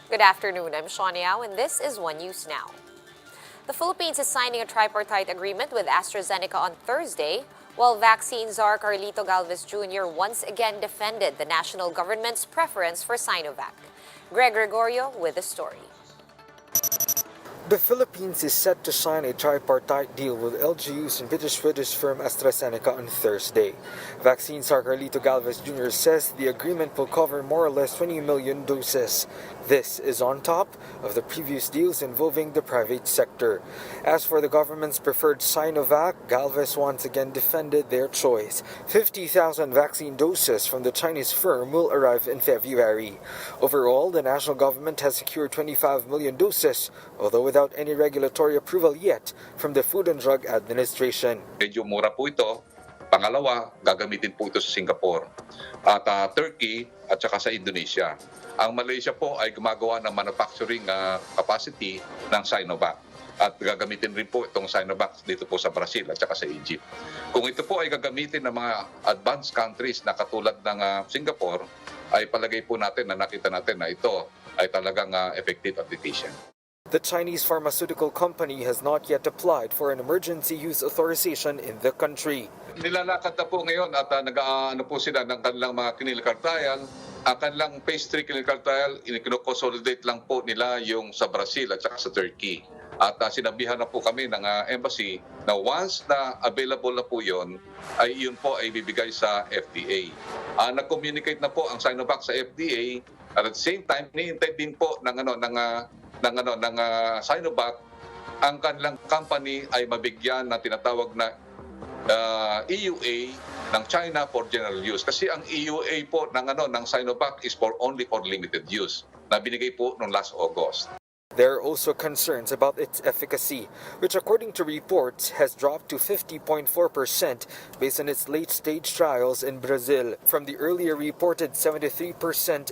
Good afternoon, I'm Shawn Yao, and this is One News Now. The Philippines is signing a tripartite agreement with AstraZeneca on Thursday, while vaccine czar Carlito Galvez Jr. once again defended the national government's preference for Sinovac. Greg Gregorio with the story. The Philippines is set to sign a tripartite deal with LGUs and British firm AstraZeneca on Thursday. Vaccine czar Carlito Galvez Jr. says the agreement will cover more or less 20 million doses. This is on top of the previous deals involving the private sector. As for the government's preferred Sinovac, Galvez once again defended their choice. 50,000 vaccine doses from the Chinese firm will arrive in February. Overall, the national government has secured 25 million doses, although without any regulatory approval yet from the Food and Drug Administration. Medyo mura po ito. Pangalawa, gagamitin po ito sa Singapore at Turkey at saka sa Indonesia. Ang Malaysia po ay gumagawa ng manufacturing capacity ng Sinovac at gagamitin rin po itong Sinovac dito po sa Brazil at saka sa Egypt. Kung ito po ay gagamitin ng mga advanced countries na katulad ng Singapore, ay palagay po natin na nakita natin na ito ay talagang effective at efficient. The Chinese pharmaceutical company has not yet applied for an emergency use authorization in the country. Nilalakad na po ngayon at nag-aano po sila ng kanilang mga clinical trial. Ang kanilang phase 3 clinical trial, kino-consolidate lang po nila yung sa Brazil at saka sa Turkey. At sinabihan na po kami ng embassy na once na available na po yun, ay yun po ay bibigay sa FDA. Nag-communicate na po ang Sinovac sa FDA at at the same time, nihintay din po ng Sinovac, ang kanilang company ay mabigyan na tinatawag na EUA ng China for general use. Kasi ang EUA po ng Sinovac is only for limited use na binigay po noong last August. There are also concerns about its efficacy, which according to reports has dropped to 50.4% based on its late-stage trials in Brazil from the earlier reported 73%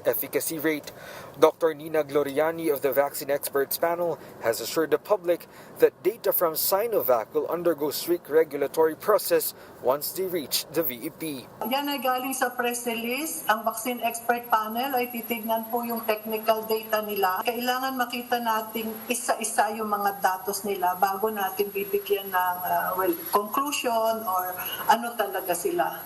efficacy rate. Dr. Nina Gloriani of the Vaccine Experts Panel has assured the public that data from Sinovac will undergo strict regulatory process once they reach the VEP. Yan ay galing sa press release. Ang Vaccine Expert Panel ay titignan po yung technical data nila. Kailangan makita natin isa-isa yung mga datos nila bago natin bibigyan ng conclusion or ano talaga sila.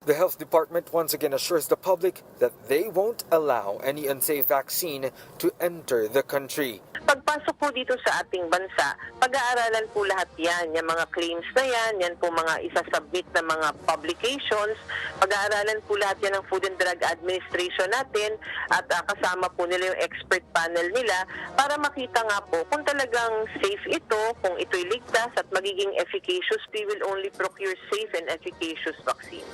The Health Department once again assures the public that they won't allow any unsafe vaccine to enter the country. Pagpasok po dito sa ating bansa, pag-aaralan po lahat yan, yung mga claims na yan po mga isasubmit na mga publications, pag-aaralan po lahat yan ng Food and Drug Administration natin at kasama po nila yung expert panel nila para makita nga po kung talagang safe ito, kung ito'y ligtas at magiging efficacious, we will only procure safe and efficacious vaccine.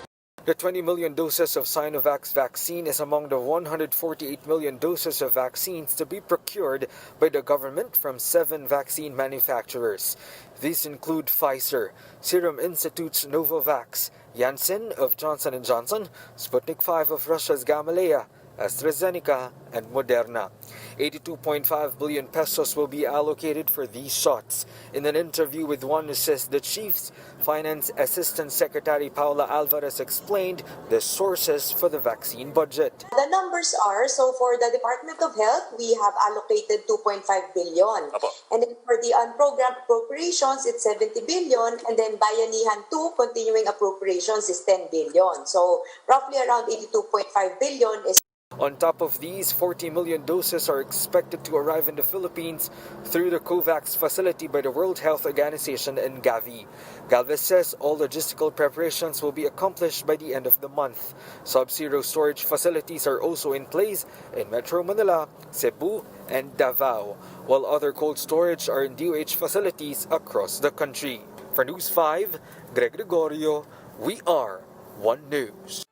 The 20 million doses of Sinovac's vaccine is among the 148 million doses of vaccines to be procured by the government from 7 vaccine manufacturers. These include Pfizer, Serum Institute's Novavax, Janssen of Johnson & Johnson, Sputnik V of Russia's Gamaleya, AstraZeneca, and Moderna. 82.5 billion pesos will be allocated for these shots. In an interview with One News, the Chief's Finance Assistant Secretary Paula Alvarez explained the sources for the vaccine budget. The numbers are, so for the Department of Health, we have allocated 2.5 billion. And then for the unprogrammed appropriations, it's 70 billion. And then Bayanihan 2, continuing appropriations is 10 billion. So roughly around 82.5 billion is. On top of these, 40 million doses are expected to arrive in the Philippines through the COVAX facility by the World Health Organization in Gavi. Galvez says all logistical preparations will be accomplished by the end of the month. Sub-zero storage facilities are also in place in Metro Manila, Cebu, and Davao, while other cold storage are in DOH facilities across the country. For News 5, Greg Gregorio, we are One News.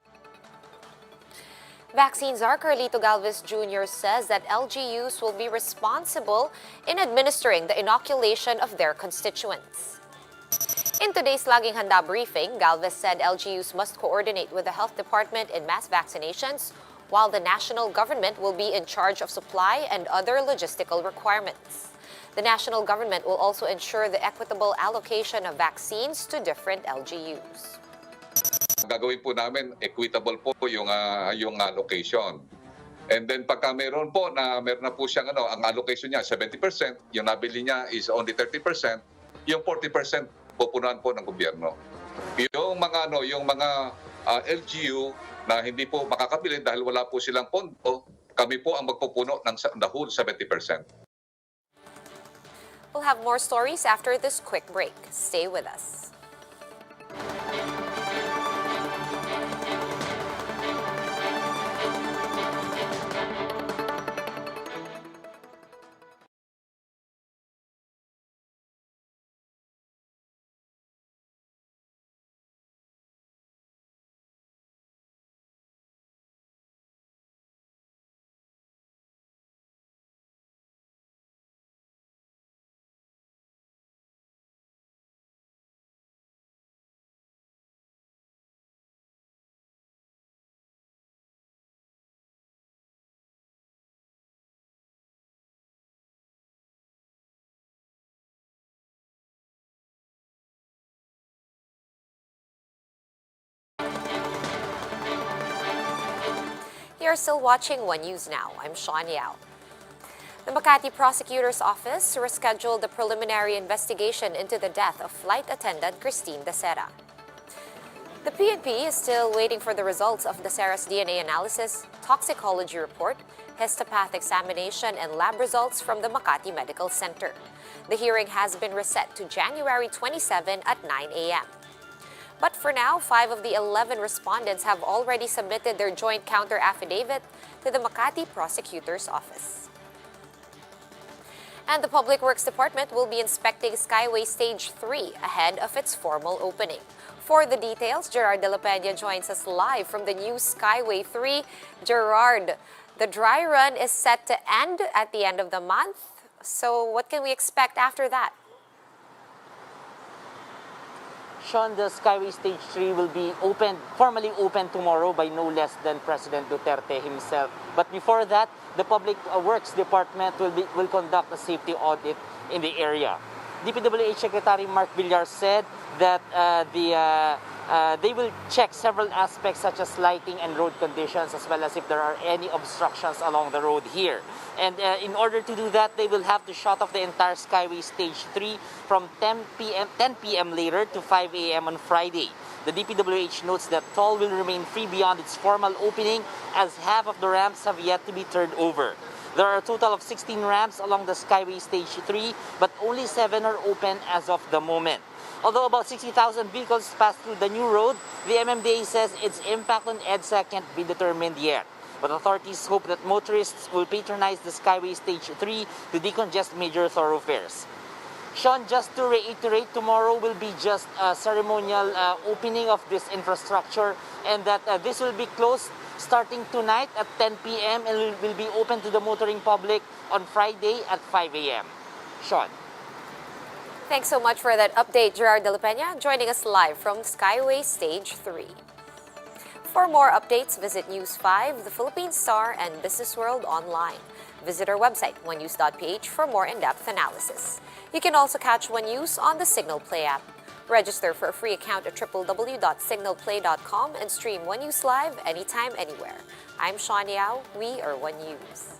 Vaccine czar Carlito Galvez Jr. says that LGUs will be responsible in administering the inoculation of their constituents. In today's Laging Handa briefing, Galvez said LGUs must coordinate with the health department in mass vaccinations, while the national government will be in charge of supply and other logistical requirements. The national government will also ensure the equitable allocation of vaccines to different LGUs. Gagawin po namin equitable po yung allocation. And then pagka meron na po siyang ang allocation niya 70%, yung nabili niya is only 30%, yung 40% pupunan po ng gobyerno. Yung mga LGU na hindi po makakabili dahil wala po silang pondo, kami po ang magpupuno ng the whole 70%. We'll have more stories after this quick break. Stay with us. You're still watching One News Now. I'm Sean Yao. The Makati Prosecutor's Office rescheduled the preliminary investigation into the death of flight attendant Christine Dacera. The PNP is still waiting for the results of Dacera's DNA analysis, toxicology report, histopath examination, and lab results from the Makati Medical Center. The hearing has been reset to January 27 at 9 a.m. But for now, 5 of the 11 respondents have already submitted their joint counter affidavit to the Makati Prosecutor's Office. And the Public Works Department will be inspecting Skyway Stage 3 ahead of its formal opening. For the details, Gerard de la Peña joins us live from the new Skyway 3. Gerard, the dry run is set to end at the end of the month. So what can we expect after that? Sean, the Skyway Stage 3 will be formally opened tomorrow by no less than President Duterte himself. But before that, the Public Works Department will conduct a safety audit in the area. DPWH Secretary Mark Villar said that they will check several aspects such as lighting and road conditions, as well as if there are any obstructions along the road here. And in order to do that, they will have to shut off the entire Skyway Stage 3 from 10 p.m. later to 5 a.m. on Friday. The DPWH notes that toll will remain free beyond its formal opening, as half of the ramps have yet to be turned over. There are a total of 16 ramps along the Skyway Stage 3, but only 7 are open as of the moment. Although about 60,000 vehicles pass through the new road, the MMDA says its impact on EDSA can't be determined yet. But authorities hope that motorists will patronize the Skyway Stage 3 to decongest major thoroughfares. Sean, just to reiterate, tomorrow will be just a ceremonial opening of this infrastructure, and that this will be closed starting tonight at 10 p.m. and will be open to the motoring public on Friday at 5 a.m. Sean. Thanks so much for that update, Gerard de la Peña, joining us live from Skyway Stage 3. For more updates, visit News 5, The Philippine Star, and Business World online. Visit our website, onenews.ph, for more in-depth analysis. You can also catch One News on the Signal Play app. Register for a free account at www.signalplay.com and stream One News Live anytime, anywhere. I'm Sean Yao. We are One News.